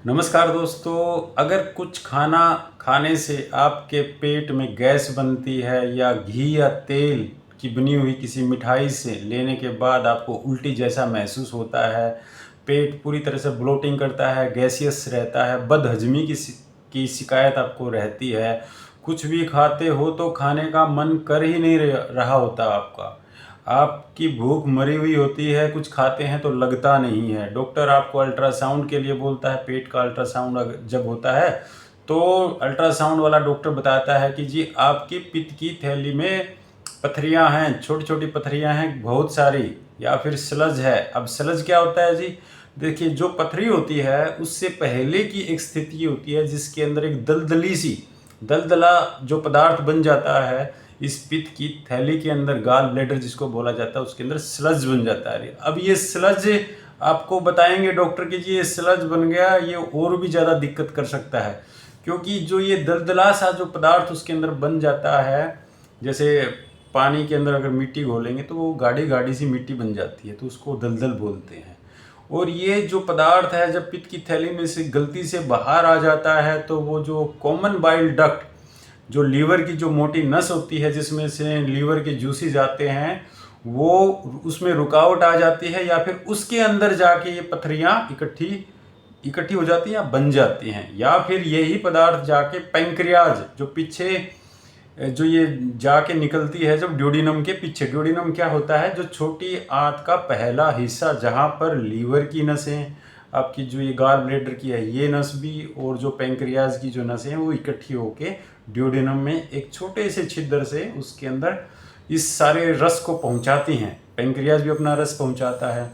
नमस्कार दोस्तों। अगर कुछ खाना खाने से आपके पेट में गैस बनती है या घी या तेल की बनी हुई किसी मिठाई से लेने के बाद आपको उल्टी जैसा महसूस होता है, पेट पूरी तरह से ब्लोटिंग करता है, गैसियस रहता है, बदहजमी की शिकायत आपको रहती है, कुछ भी खाते हो तो खाने का मन कर ही नहीं रहा होता आपकी भूख मरी हुई होती है, कुछ खाते हैं तो लगता नहीं है। डॉक्टर आपको अल्ट्रासाउंड के लिए बोलता है, पेट का अल्ट्रासाउंड जब होता है तो अल्ट्रासाउंड वाला डॉक्टर बताता है कि जी आपकी पित्त की थैली में पथरियां हैं, छोटी छोटी पथरियां हैं बहुत सारी, या फिर स्लज है। अब स्लज क्या होता है जी? देखिए, जो पथरी होती है उससे पहले की एक स्थिति होती है जिसके अंदर एक दलदली सी दलदला जो पदार्थ बन जाता है इस पित्त की थैली के अंदर, गाल ब्लैडर जिसको बोला जाता है, उसके अंदर स्लज बन जाता है। अब ये स्लज आपको बताएंगे डॉक्टर कि जी ये स्लज बन गया, ये और भी ज़्यादा दिक्कत कर सकता है, क्योंकि जो ये दलदला सा जो पदार्थ उसके अंदर बन जाता है, जैसे पानी के अंदर अगर मिट्टी घोलेंगे तो वो गाढ़ी गाढ़ी सी मिट्टी बन जाती है, तो उसको दलदल बोलते हैं। और ये जो पदार्थ है जब पित्त की थैली में से गलती से बाहर आ जाता है तो वो जो कॉमन बाइल डक्ट, जो लीवर की जो मोटी नस होती है जिसमें से लीवर के जूसेस आते हैं, वो उसमें रुकावट आ जाती है, या फिर उसके अंदर जाके ये पथरियाँ इकट्ठी हो जाती हैं या बन जाती हैं, या फिर यही पदार्थ जाके पैंक्रियाज जो पीछे जो ये जाके निकलती है जब ड्यूडिनम के पीछे। ड्यूडिनम क्या होता है? जो छोटी आंत का पहला हिस्सा जहाँ पर लीवर की नसें, आपकी जो ये गाल ब्लैडर की है ये नस भी, और जो पैंक्रियाज की जो नसें हैं वो इकट्ठी होके ड्यूडिनम में एक छोटे से छिद्र से उसके अंदर इस सारे रस को पहुंचाती हैं। पैंक्रियाज भी अपना रस पहुंचाता है,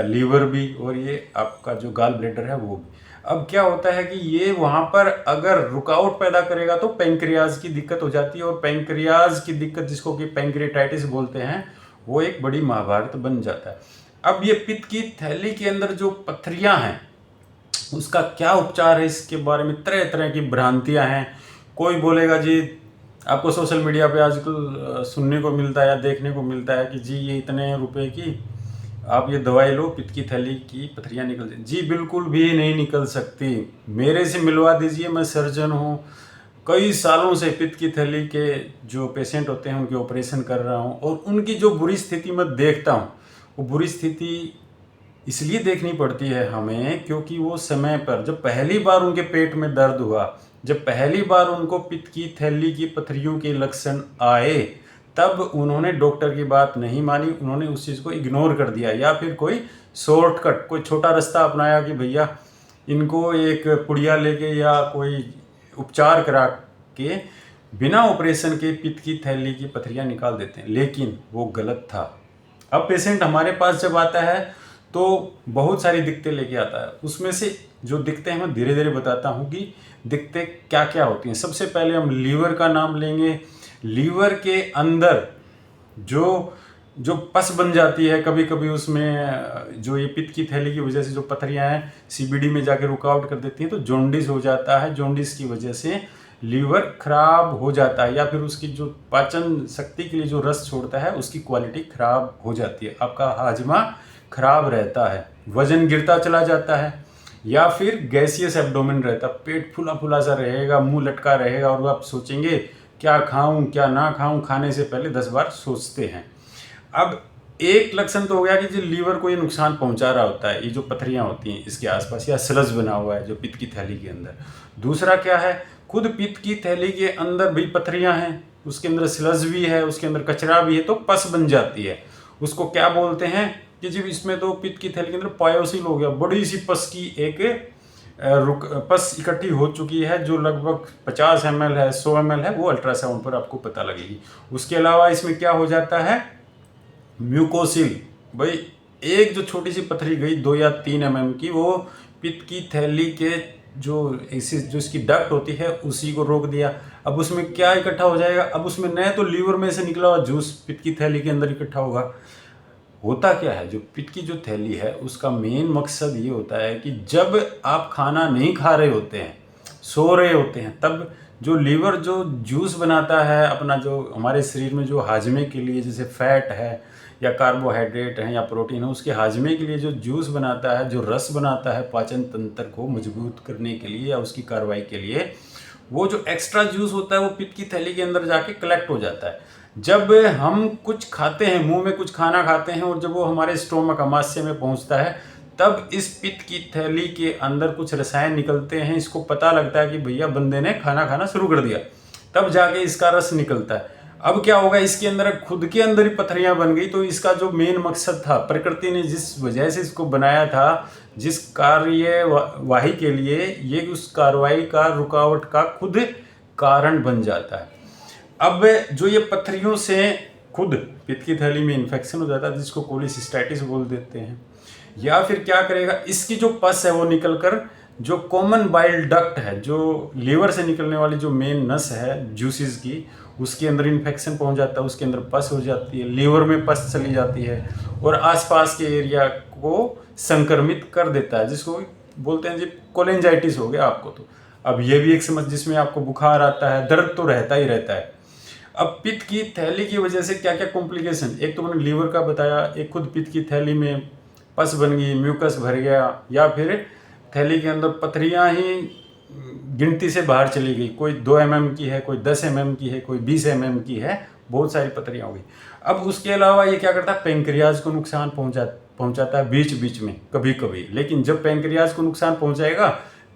लीवर भी, और ये आपका जो गाल ब्लैडर है वो भी। अब क्या होता है कि ये वहाँ पर अगर रुकावट पैदा करेगा तो पैंक्रियाज की दिक्कत हो जाती है, और पैंक्रियाज की दिक्कत जिसको कि पैंक्रियाटाइटिस बोलते हैं, वो एक बड़ी महाभारत बन जाता है। अब ये पित्त की थैली के अंदर जो पथरियाँ हैं उसका क्या उपचार है, इसके बारे में तरह तरह की भ्रांतियाँ हैं। कोई बोलेगा जी, आपको सोशल मीडिया पे आजकल सुनने को मिलता है या देखने को मिलता है कि जी ये इतने रुपए की आप ये दवाई लो, पित्त की थैली की पथरियाँ निकल जाए। जी बिल्कुल भी नहीं निकल सकती, मेरे से मिलवा दीजिए, मैं सर्जन हूँ, कई सालों से पित्त की थैली के जो पेशेंट होते हैं उनके ऑपरेशन कर रहा हूँ, और उनकी जो बुरी स्थिति मैं देखता हूँ, वो बुरी स्थिति इसलिए देखनी पड़ती है हमें क्योंकि वो समय पर जब पहली बार उनके पेट में दर्द हुआ, जब पहली बार उनको पित्त की थैली की पथरियों के लक्षण आए, तब उन्होंने डॉक्टर की बात नहीं मानी, उन्होंने उस चीज़ को इग्नोर कर दिया, या फिर कोई शॉर्टकट, कोई छोटा रास्ता अपनाया कि भैया इनको एक पुड़िया लेके या कोई उपचार करा के बिना ऑपरेशन के पित्त की थैली की पथरियाँ निकाल देते हैं, लेकिन वो गलत था। अब पेशेंट हमारे पास जब आता है तो बहुत सारी दिक्कतें लेके आता है, उसमें से जो दिक्कतें हैं मैं धीरे धीरे बताता हूँ कि दिक्कतें क्या क्या होती हैं। सबसे पहले हम लीवर का नाम लेंगे। लीवर के अंदर जो जो पस बन जाती है कभी कभी, उसमें जो ये पित्त की थैली की वजह से जो पथरियाँ हैं सीबीडी में जाके रुकावट कर देती हैं, तो जॉन्डिस हो जाता है। जॉन्डिस की वजह से लीवर खराब हो जाता है, या फिर उसकी जो पाचन शक्ति के लिए जो रस छोड़ता है उसकी क्वालिटी खराब हो जाती है, आपका हाजमा खराब रहता है, वजन गिरता चला जाता है, या फिर गैसियस एब्डोमेन रहता, पेट फूला फूला सा रहेगा, मुंह लटका रहेगा, और आप सोचेंगे क्या खाऊं क्या ना खाऊं, खाने से पहले 10 बार सोचते हैं। अब एक लक्षण तो हो गया कि जो लीवर को ये नुकसान पहुंचा रहा होता है, ये जो पथरियां होती हैं इसके आसपास, या स्लज बना हुआ है जो पित्त की थैली के अंदर। दूसरा क्या है, खुद पित्त की थैली के अंदर भी पथरियां हैं, उसके अंदर स्लज भी है, उसके अंदर कचरा भी है, तो पस बन जाती है। उसको क्या बोलते हैं कि जी इसमें तो पित्त की थैली के अंदर पायोसिल हो गया, बड़ी सी पस की एक पस इकट्ठी हो चुकी है जो लगभग 50 ml है, 100 ml है, वो अल्ट्रासाउंड पर आपको पता लगेगी। उसके अलावा इसमें क्या हो जाता है, म्यूकोसिल, भाई एक जो छोटी सी पथरी गई 2 या 3 mm की, वो पित्त की थैली के जो इसकी डक्ट होती है उसी को रोक दिया। अब उसमें क्या इकट्ठा हो जाएगा, अब उसमें न तो लीवर में से निकला हुआ जूस पित्त की थैली के अंदर इकट्ठा होगा। होता क्या है, जो पित्त की जो थैली है उसका मेन मकसद ये होता है कि जब आप खाना नहीं खा रहे होते हैं, सो रहे होते हैं, तब जो लीवर जो जूस बनाता है अपना, जो हमारे शरीर में जो हाजमे के लिए, जैसे फैट है या कार्बोहाइड्रेट है या प्रोटीन है, उसके हाजमे के लिए जो जूस बनाता है, जो रस बनाता है पाचन तंत्र को मजबूत करने के लिए या उसकी कार्रवाई के लिए, वो जो एक्स्ट्रा जूस होता है वो पित्त की थैली के अंदर जाके कलेक्ट हो जाता है। जब हम कुछ खाते हैं, मुंह में कुछ खाना खाते हैं और जब वो हमारे स्टोमक अमाशय में पहुंचता है, तब इस पित्त की थैली के अंदर कुछ रसायन निकलते हैं। इसको पता लगता है कि भैया बंदे ने खाना खाना शुरू कर दिया, तब जाके इसका रस निकलता है। अब क्या होगा, इसके अंदर खुद के अंदर ही पथरियां बन गई। तो इसका जो मेन मकसद था, प्रकृति ने जिस वजह से इसको बनाया था, जिस कार्यवाही के लिए, ये उस कार्रवाई का, रुकावट का खुद कारण बन जाता है। अब जो ये पथरियों से खुद पित्त की थैली में इन्फेक्शन हो जाता है, जिसको कोलिसिस्टाइटिस बोल देते हैं, या फिर क्या करेगा, इसकी जो पस है वो निकलकर जो कॉमन बाइल डक्ट है, जो लीवर से निकलने वाली जो मेन नस है जूसेस की, उसके अंदर इन्फेक्शन पहुंच जाता है, उसके अंदर पस हो जाती है, लीवर में पस चली जाती है और आसपास के एरिया को संक्रमित कर देता है, जिसको बोलते हैं जी कोलेंजाइटिस हो गया आपको। तो अब ये भी एक समझ, जिसमें आपको बुखार आता है, दर्द तो रहता ही रहता है। अब पित्त की थैली की वजह से क्या क्या कॉम्प्लिकेशन, एक तो मैंने लीवर का बताया, एक खुद पित्त की थैली में पस बन गई, म्यूकस भर गया, या फिर थैली के अंदर पथरियां ही गिनती से बाहर चली गई। कोई 2 mm की है, कोई 10 mm की है, कोई 20 mm की है, बहुत सारी पथरियां हो गई। अब उसके अलावा ये क्या करता है, पेंक्रियाज को नुकसान पहुंचाता है बीच बीच में कभी कभी। लेकिन जब पेंक्रियाज को नुकसान पहुंचाएगा,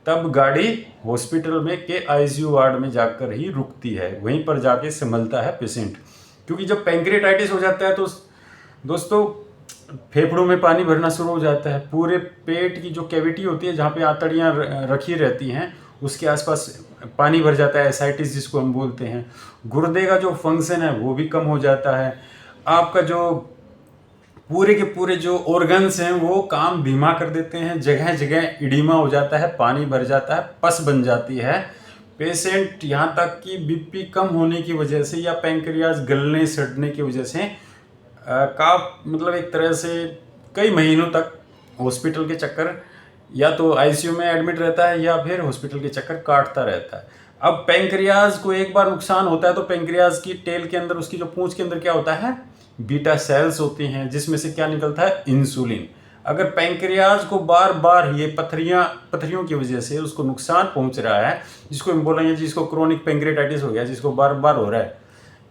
तब गाड़ी हॉस्पिटल में के ICU वार्ड में जाकर ही रुकती है, वहीं पर जाके संभलता है पेशेंट। क्योंकि जब पेंक्रियाटाइटिस हो जाता है तो दोस्तों फेफड़ों में पानी भरना शुरू हो जाता है। पूरे पेट की जो कैविटी होती है, जहाँ पे आंतड़ियाँ रखी रहती हैं, उसके आसपास पानी भर जाता है, एसाइटिस जिसको हम बोलते हैं। गुर्दे का जो फंक्शन है वो भी कम हो जाता है। आपका जो पूरे के पूरे जो ऑर्गन्स हैं वो काम धीमा कर देते हैं, जगह जगह इडीमा हो जाता है, पानी भर जाता है, पस बन जाती है। पेशेंट यहाँ तक कि BP कम होने की वजह से या पेंक्रियाज गलने सड़ने की वजह से का मतलब एक तरह से कई महीनों तक हॉस्पिटल के चक्कर, या तो ICU में एडमिट रहता है या फिर हॉस्पिटल के चक्कर काटता रहता है। अब पेंक्रियाज को एक बार नुकसान होता है तो पेंक्रियाज की टेल के अंदर, उसकी जो पूंछ के अंदर क्या होता है, बीटा सेल्स होती हैं, जिसमें से क्या निकलता है, इंसुलिन। अगर पेंक्रियाज को बार बार ये पथरियों की वजह से उसको नुकसान पहुंच रहा है, जिसको हम बोलेंगे जिसको क्रोनिक पेंक्रियाटाइटिस हो गया, जिसको बार बार हो रहा है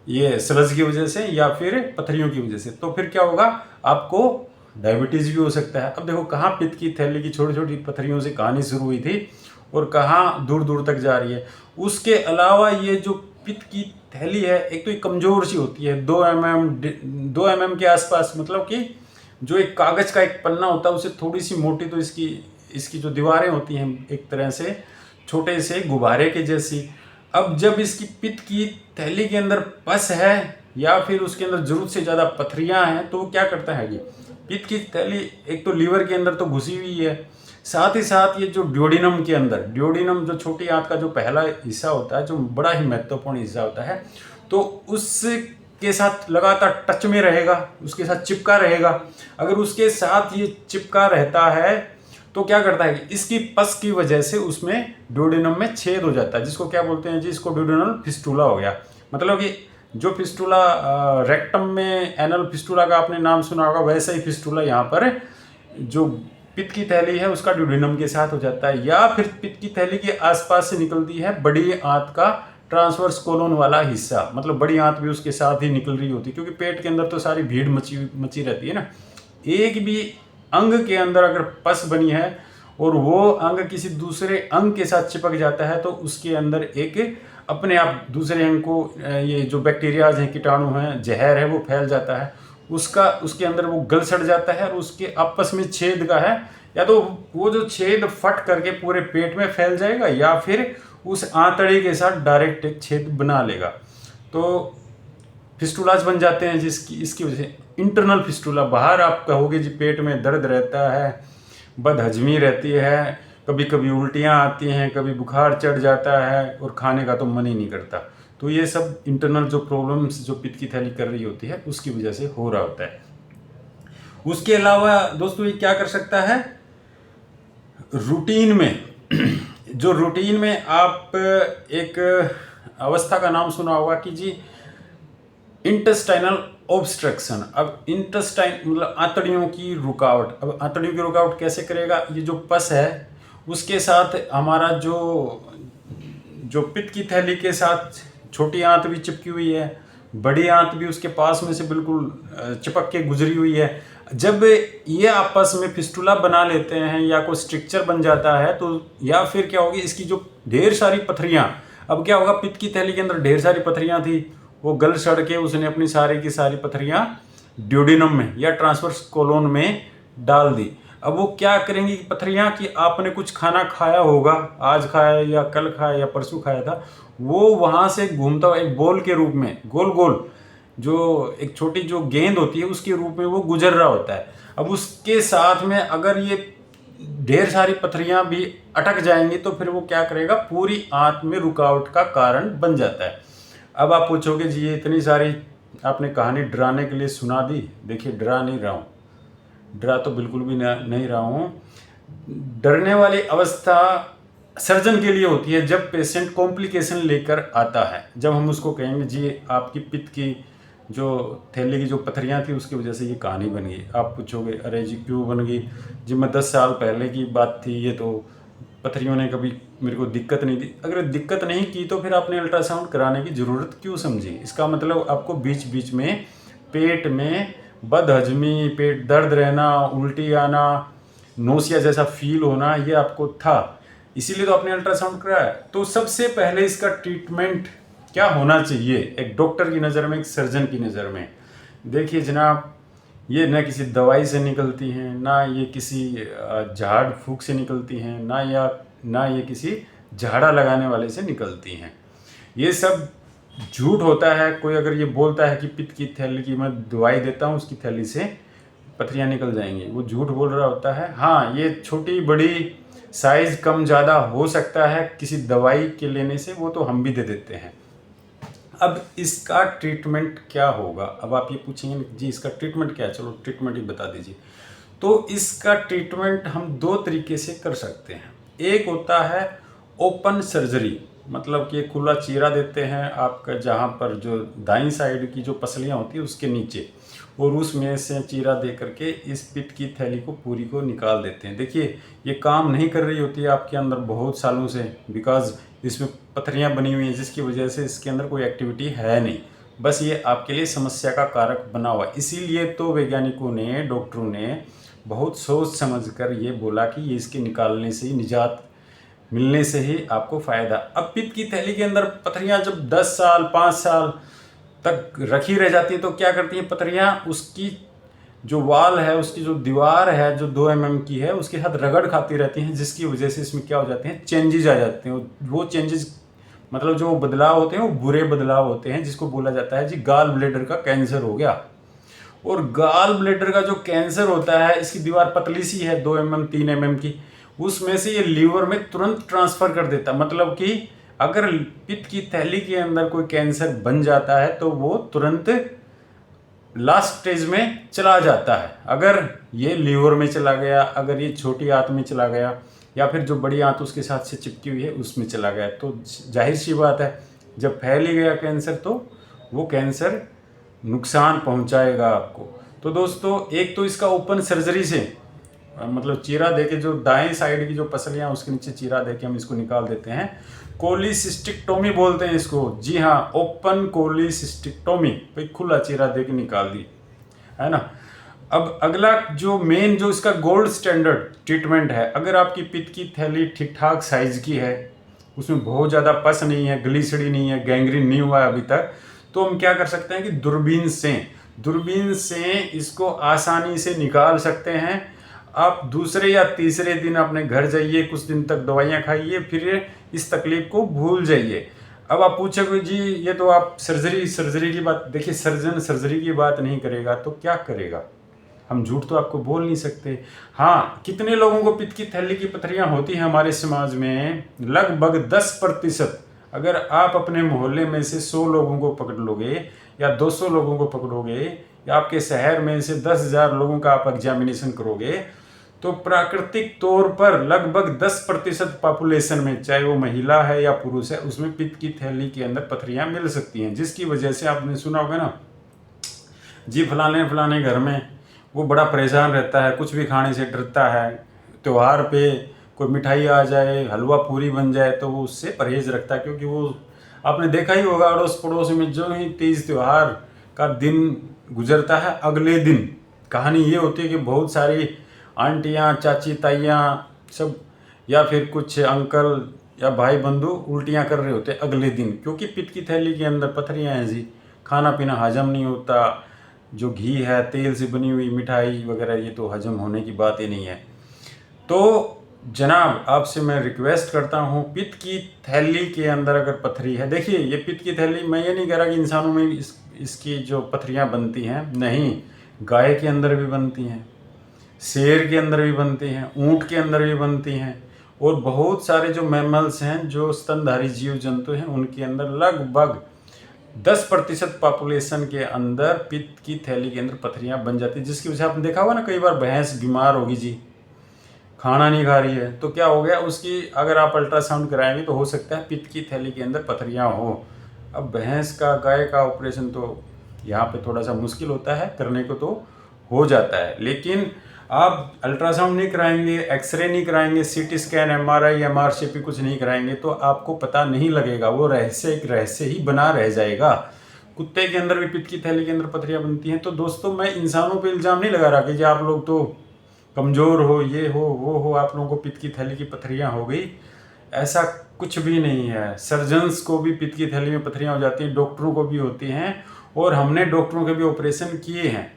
ये स्लज की वजह से या फिर पथरियों की वजह से, तो फिर क्या होगा, आपको डायबिटीज़ भी हो सकता है। अब देखो कहाँ पित्त की थैली की छोटी छोटी पथरियों से कहानी शुरू हुई थी और कहाँ दूर दूर तक जा रही है। उसके अलावा ये जो पित्त की थैली है, एक तो ये कमज़ोर सी होती है, 2 mm के आसपास, मतलब कि जो एक कागज़ का एक पन्ना होता है उससे थोड़ी सी मोटी। तो इसकी जो दीवारें होती हैं एक तरह से छोटे से गुब्बारे के जैसी। अब जब इसकी पित्त की थैली के अंदर पस है या फिर उसके अंदर जरूरत से ज़्यादा पथरियां हैं, तो क्या करता है, ये पित्त की थैली एक तो लीवर के अंदर तो घुसी हुई है, साथ ही साथ ये जो ड्यूोडेनम के अंदर, ड्यूोडेनम जो छोटी आंत का जो पहला हिस्सा होता है, जो बड़ा ही महत्वपूर्ण हिस्सा होता है, तो उसके साथ लगातार टच में रहेगा, उसके साथ चिपका रहेगा। अगर उसके साथ ये चिपका रहता है तो क्या करता है, इसकी पस की वजह से उसमें ड्यूोडेनम में छेद हो जाता है, जिसको क्या बोलते हैं जी, इसको ड्यूोडेनल फिस्टुला हो गया। मतलब कि जो फिस्टुला रेक्टम में एनल फिस्टुला का आपने नाम सुना होगा, वैसा ही फिस्टुला यहाँ पर जो पित्त की थैली है उसका ड्यूोडेनम के साथ हो जाता है। या फिर पित्त की थैली के आसपास से निकलती है बड़ी आंत का ट्रांसवर्स कोलोन वाला हिस्सा, मतलब बड़ी आंत भी उसके साथ ही निकल रही होती है, क्योंकि पेट के अंदर तो सारी भीड़ मची रहती है ना। एक भी अंग के अंदर अगर पस बनी है और वो अंग किसी दूसरे अंग के साथ चिपक जाता है, तो उसके अंदर एक अपने आप दूसरे अंग को ये जो बैक्टीरियाज हैं, कीटाणु हैं, जहर है, वो फैल जाता है, उसके अंदर वो गल सड़ जाता है और उसके आपस में छेद का है, या तो वो जो छेद फट करके पूरे पेट में फैल जाएगा या फिर उस आंतड़े के साथ डायरेक्ट एक छेद बना लेगा। तो फिस्टुलाज बन जाते हैं, इसकी वजह से इंटरनल फिस्टुला। बाहर आप कहोगे जी पेट में दर्द रहता है, बदहजमी रहती है, कभी कभी उल्टियाँ आती हैं, कभी बुखार चढ़ जाता है और खाने का तो मन ही नहीं करता। तो ये सब इंटरनल जो प्रॉब्लम्स जो पित्त की थैली कर रही होती है उसकी वजह से हो रहा होता है। उसके अलावा दोस्तों ये क्या कर सकता है, रूटीन में आप एक अवस्था का नाम सुना होगा कि जी इंटेस्टाइनल ऑब्स्ट्रक्शन। अब इंटेस्टाइन मतलब आंतड़ियों की रुकावट। अब आंतड़ियों की रुकावट कैसे करेगा? ये जो पस है उसके साथ हमारा जो जो पित्त की थैली के साथ छोटी आंत भी चिपकी हुई है, बड़ी आंत भी उसके पास में से बिल्कुल चिपक के गुजरी हुई है। जब ये आपस में फिस्टुला बना लेते हैं या कोई स्ट्रक्चर बन जाता है तो या फिर क्या होगी, इसकी जो ढेर सारी पथरियां, अब क्या होगा, पित्त की थैली के अंदर ढेर सारी पथरियां थी, वो गल सड़ के उसने अपनी सारी की सारी पथरियां ड्यूडिनम में या ट्रांसवर्स कोलोन में डाल दी। अब वो क्या करेंगी पथरियां कि आपने कुछ खाना खाया होगा, आज खाया या कल खाया या परसों खाया था, वो वहां से घूमता हुआ एक बॉल के रूप में गोल गोल जो एक छोटी जो गेंद होती है उसके रूप में वो गुजर रहा होता है। अब उसके साथ में अगर ये ढेर सारी पथरियां भी अटक जाएंगी तो फिर वो क्या करेगा, पूरी आंत में रुकावट का कारण बन जाता है। अब आप पूछोगे जी ये इतनी सारी आपने कहानी डराने के लिए सुना दी। देखिए डरा नहीं रहा हूँ, डरा तो बिल्कुल भी नहीं रहा हूँ। डरने वाली अवस्था सर्जन के लिए होती है जब पेशेंट कॉम्प्लिकेशन लेकर आता है, जब हम उसको कहेंगे जी आपकी पित्त की जो थैली की जो पथरियां थी उसकी वजह से ये कहानी बन गई। आप पूछोगे अरे जी क्यों बन गई जी, मैं 10 साल पहले की बात थी, ये तो पथरियों ने कभी मेरे को दिक्कत नहीं दी। अगर दिक्कत नहीं की तो फिर आपने अल्ट्रासाउंड कराने की ज़रूरत क्यों समझी? इसका मतलब आपको बीच बीच में पेट में बदहजमी, पेट दर्द रहना, उल्टी आना, नोसिया जैसा फील होना, ये आपको था, इसीलिए तो आपने अल्ट्रासाउंड कराया। तो सबसे पहले इसका ट्रीटमेंट क्या होना चाहिए एक डॉक्टर की नज़र में, एक सर्जन की नज़र में? देखिए जनाब, ये ना किसी दवाई से निकलती हैं, ना ये किसी झाड़ फूक से निकलती हैं, ना ये किसी झाड़ा लगाने वाले से निकलती हैं। ये सब झूठ होता है। कोई अगर ये बोलता है कि पित्त की थैली की मैं दवाई देता हूँ उसकी थैली से पथरियाँ निकल जाएंगी, वो झूठ बोल रहा होता है। हाँ, ये छोटी बड़ी साइज़ कम ज़्यादा हो सकता है किसी दवाई के लेने से, वो तो हम भी दे देते हैं। अब इसका ट्रीटमेंट क्या होगा? अब आप ये पूछेंगे जी इसका ट्रीटमेंट क्या है, चलो ट्रीटमेंट ही बता दीजिए। तो इसका ट्रीटमेंट हम दो तरीके से कर सकते हैं। एक होता है ओपन सर्जरी, मतलब कि खुला चीरा देते हैं आपका जहाँ पर जो दाईं साइड की जो पसलियाँ होती है उसके नीचे, और उसमें से चीरा दे करके इस पित्त की थैली को पूरी को निकाल देते हैं। देखिए ये काम नहीं कर रही होती है आपके अंदर बहुत सालों से, बिकॉज इसमें पथरियाँ बनी हुई हैं जिसकी वजह से इसके अंदर कोई एक्टिविटी है नहीं, बस ये आपके लिए समस्या का कारक बना हुआ। इसीलिए तो वैज्ञानिकों ने, डॉक्टरों ने बहुत सोच समझ कर ये बोला कि ये इसके निकालने से ही, निजात मिलने से ही आपको फ़ायदा। अब पित्त की थैली के अंदर पथरियाँ जब 10 साल 5 साल तक रखी रह जाती हैं तो क्या करती हैं पथरियाँ, उसकी जो वाल है, उसकी जो दीवार है जो 2 mm की है उसके साथ रगड़ खाती रहती हैं, जिसकी वजह से इसमें क्या हो जाते हैं, चेंजेज आ जाते हैं। वो चेंजेस मतलब जो बदलाव होते हैं वो बुरे बदलाव होते हैं, जिसको बोला जाता है जी गाल ब्लेडर का कैंसर हो गया। और गाल ब्लेडर का जो कैंसर होता है, इसकी दीवार पतली सी है 2 mm 3 mm की, उसमें से ये लीवर में तुरंत ट्रांसफ़र कर देता। मतलब कि अगर पित्त की थैली के अंदर कोई कैंसर बन जाता है तो वो तुरंत लास्ट स्टेज में चला जाता है। अगर ये लीवर में चला गया, अगर ये छोटी आंत में चला गया, या फिर जो बड़ी आंत उसके साथ से चिपकी हुई है उसमें चला गया, तो जाहिर सी बात है जब फैल ही गया कैंसर तो वो कैंसर नुकसान पहुंचाएगा आपको। तो दोस्तों एक तो इसका ओपन सर्जरी से मतलब चीरा देके जो दाएं साइड की जो पसलियां उसके नीचे चीरा देके हम इसको निकाल देते हैं, कोलिसिस्टेक्टोमी बोलते हैं इसको। जी हाँ, ओपन कोलिसिस्टेक्टोमी, भाई खुला चीरा देके निकाल दी, है ना। अब अगला जो मेन जो इसका गोल्ड स्टैंडर्ड ट्रीटमेंट है, अगर आपकी पित्त की थैली ठीक ठाक साइज की है, उसमें बहुत ज़्यादा पस नहीं है, गली सड़ी नहीं है, गैंग्रीन नहीं हुआ है अभी तक, तो हम क्या कर सकते हैं कि दूरबीन से इसको आसानी से निकाल सकते हैं। आप दूसरे या तीसरे दिन अपने घर जाइए, कुछ दिन तक दवाइयाँ खाइए, फिर इस तकलीफ को भूल जाइए। अब आप पूछोगे जी ये तो आप सर्जरी की बात, देखिए सर्जन सर्जरी की बात नहीं करेगा तो क्या करेगा, हम झूठ तो आपको बोल नहीं सकते। हाँ, कितने लोगों को पित्त की थैली की पथरियाँ होती हैं हमारे समाज में? लगभग 10%। अगर आप अपने मोहल्ले में से 100 लोगों को पकड़ लोगे या 200 लोगों को पकड़ोगे, या आपके शहर में से 10,000 लोगों का आप एग्जामिनेशन करोगे, तो प्राकृतिक तौर पर लगभग 10% पॉपुलेशन में, चाहे वो महिला है या पुरुष है, उसमें पित्त की थैली के अंदर पथरियाँ मिल सकती हैं। जिसकी वजह से आपने सुना होगा ना, जी फलाने फलाने घर में वो बड़ा परेशान रहता है, कुछ भी खाने से डरता है, त्यौहार पे कोई मिठाई आ जाए, हलवा पूरी बन जाए तो वो उससे परहेज रखता है, क्योंकि वो आपने देखा ही होगा अड़ोस पड़ोस में जो ही तीज त्यौहार का दिन गुजरता है, अगले दिन कहानी ये होती है कि बहुत सारी आंटियाँ, चाची, ताइयाँ सब या फिर कुछ अंकल या भाई बंधु उल्टियाँ कर रहे होते अगले दिन, क्योंकि पित्त की थैली के अंदर पथरियाँ हैं जी। खाना पीना हजम नहीं होता, जो घी है, तेल से बनी हुई मिठाई वगैरह, ये तो हजम होने की बात ही नहीं है। तो जनाब आपसे मैं रिक्वेस्ट करता हूँ, पित्त की थैली के अंदर अगर पथरी है, देखिए ये पित्त की थैली, मैं ये नहीं कह रहा कि इंसानों में इसकी जो पथरियाँ बनती हैं, नहीं, गाय के अंदर भी बनती हैं, शेर के अंदर भी बनती हैं, ऊँट के अंदर भी बनती हैं, और बहुत सारे जो मैमल्स हैं, जो स्तनधारी जीव जंतु हैं, उनके अंदर लगभग 10% पॉपुलेशन के अंदर पित्त की थैली के अंदर पथरियाँ बन जाती है। जिसकी वजह से आपने देखा होगा ना, कई बार भैंस बीमार होगी जी, खाना नहीं खा रही है, तो क्या हो गया उसकी, अगर आप अल्ट्रासाउंड कराएंगे तो हो सकता है पित्त की थैली के अंदर पथरियाँ हो। अब भैंस का, गाय का ऑपरेशन तो यहाँ पे थोड़ा सा मुश्किल होता है करने को, तो हो जाता है, लेकिन आप अल्ट्रासाउंड नहीं कराएंगे, एक्सरे नहीं कराएंगे, सीटी स्कैन, एमआरआई, एमआरसीपी कुछ नहीं कराएंगे तो आपको पता नहीं लगेगा, वो रहस्य एक रहस्य ही बना रह जाएगा। कुत्ते के अंदर भी पित्त की थैली के अंदर पथरियाँ बनती हैं। तो दोस्तों मैं इंसानों पे इल्ज़ाम नहीं लगा रहा कि जी आप लोग तो कमज़ोर हो, ये हो वो हो, आप लोगों को पित्त की थैली की पथरियाँ हो गई, ऐसा कुछ भी नहीं है। सर्जन्स को भी पित्त की थैली में पथरियाँ हो जाती हैं, डॉक्टरों को भी होती हैं, और हमने डॉक्टरों के भी ऑपरेशन किए हैं,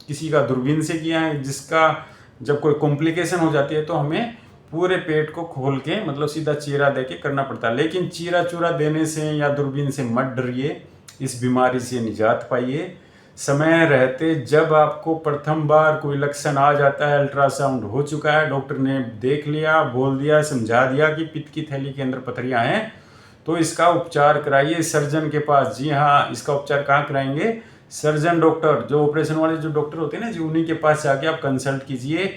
किसी का दूरबीन से किया है, जिसका जब कोई कॉम्प्लिकेशन हो जाती है तो हमें पूरे पेट को खोल के, मतलब सीधा चीरा दे के करना पड़ता है। लेकिन चीरा चूरा देने से या दूरबीन से मत डरिए, इस बीमारी से निजात पाइए। समय रहते जब आपको प्रथम बार कोई लक्षण आ जाता है, अल्ट्रासाउंड हो चुका है, डॉक्टर ने देख लिया, बोल दिया, समझा दिया कि पित्त की थैली के अंदर पथरियाँ हैं, तो इसका उपचार कराइए सर्जन के पास। जी हाँ, इसका उपचार कहाँ कराएंगे? सर्जन डॉक्टर, जो ऑपरेशन वाले जो डॉक्टर होते हैं ना जी, उन्हीं के पास जाके आप कंसल्ट कीजिए।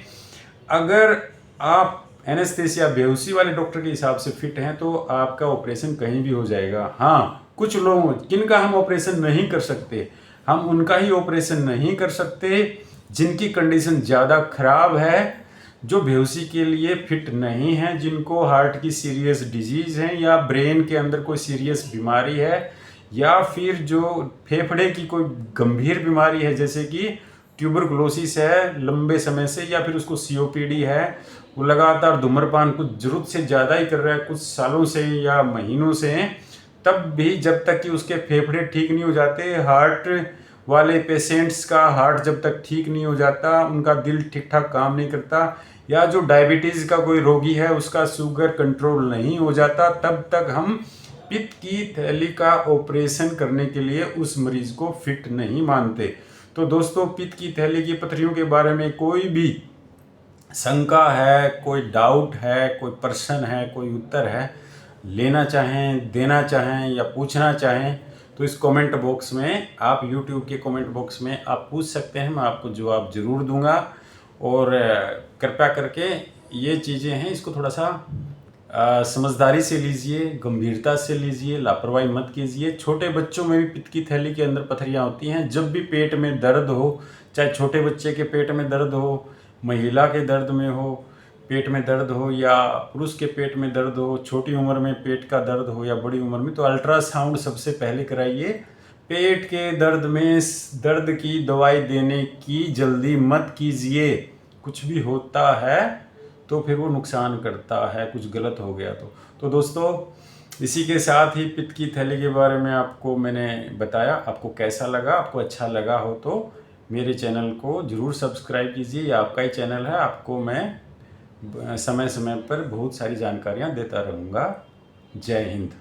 अगर आप एनेस्थेसिया, बेहोशी वाले डॉक्टर के हिसाब से फिट हैं तो आपका ऑपरेशन कहीं भी हो जाएगा। हाँ, कुछ लोगों जिनका हम ऑपरेशन नहीं कर सकते, हम उनका ही ऑपरेशन नहीं कर सकते जिनकी कंडीशन ज़्यादा ख़राब है, जो बेहोशी के लिए फिट नहीं है, जिनको हार्ट की सीरियस डिजीज़ है, या ब्रेन के अंदर कोई सीरियस बीमारी है, या फिर जो फेफड़े की कोई गंभीर बीमारी है, जैसे कि ट्यूबरकुलोसिस है लंबे समय से, या फिर उसको सीओपीडी है, वो लगातार धूम्रपान कुछ ज़रूरत से ज़्यादा ही कर रहा है, कुछ सालों से या महीनों से, तब भी जब तक कि उसके फेफड़े ठीक नहीं हो जाते, हार्ट वाले पेशेंट्स का हार्ट जब तक ठीक नहीं हो जाता, उनका दिल ठीक ठाक काम नहीं करता, या जो डायबिटीज़ का कोई रोगी है उसका शुगर कंट्रोल नहीं हो जाता, तब तक हम पित्त की थैली का ऑपरेशन करने के लिए उस मरीज को फिट नहीं मानते। तो दोस्तों, पित्त की थैली की पथरियों के बारे में कोई भी शंका है, कोई डाउट है, कोई प्रश्न है, कोई उत्तर है, लेना चाहें, देना चाहें या पूछना चाहें तो इस कमेंट बॉक्स में आप, YouTube के कमेंट बॉक्स में आप पूछ सकते हैं, मैं आपको जवाब ज़रूर दूंगा। और कृपया करके ये चीज़ें हैं, इसको थोड़ा सा समझदारी से लीजिए, गंभीरता से लीजिए, लापरवाही मत कीजिए। छोटे बच्चों में भी पित्त की थैली के अंदर पथरियाँ होती हैं। जब भी पेट में दर्द हो, चाहे छोटे बच्चे के पेट में दर्द हो, महिला के दर्द में हो, पेट में दर्द हो, या पुरुष के पेट में दर्द हो, छोटी उम्र में पेट का दर्द हो या बड़ी उम्र में, तो अल्ट्रासाउंड सबसे पहले कराइए। पेट के दर्द में दर्द की दवाई देने की जल्दी मत कीजिए। कुछ भी होता है तो फिर वो नुकसान करता है, कुछ गलत हो गया तो दोस्तों, इसी के साथ ही पित्त की थैली के बारे में आपको मैंने बताया। आपको कैसा लगा? आपको अच्छा लगा हो तो मेरे चैनल को ज़रूर सब्सक्राइब कीजिए। ये आपका ही चैनल है, आपको मैं समय समय पर बहुत सारी जानकारियाँ देता रहूँगा। जय हिंद।